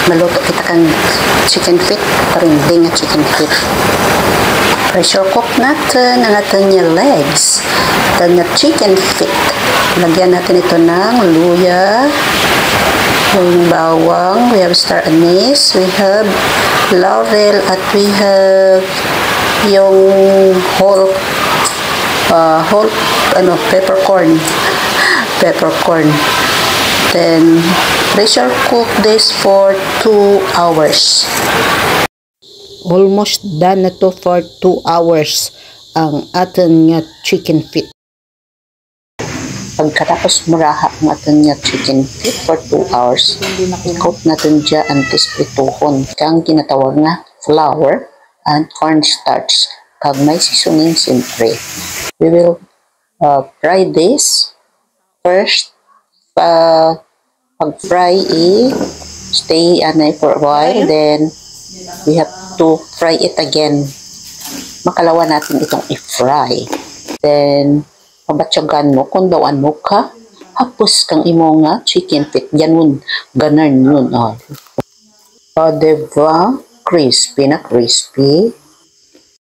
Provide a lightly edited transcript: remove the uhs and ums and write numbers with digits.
maluto kita kang chicken feet, parinding nga chicken feet. Pressure cook natin ang ating legs, then na chicken feet. Lagyan natin ito ng luya, yung bawang, we have star anise, we have laurel, at we have yung whole peppercorn. Then pressure cook this for 2 hours. Almost done na to for 2 hours ang atin nga chicken feet. Pagkatapos muraha ang atin nga chicken feet for 2 hours, ikot natin dyan antes prituhon kang ginatawag nga flour and cornstarch kag may seasoning siyempre. We will fry this first. Pag-fry stay anay for a while, then we have to fry it again. Makalawa natin itong i-fry. Then mabatyagan mo kung dawan mo ka hapos kang imo nga chicken feet ganun ganan yun. Diba? Crispy na crispy.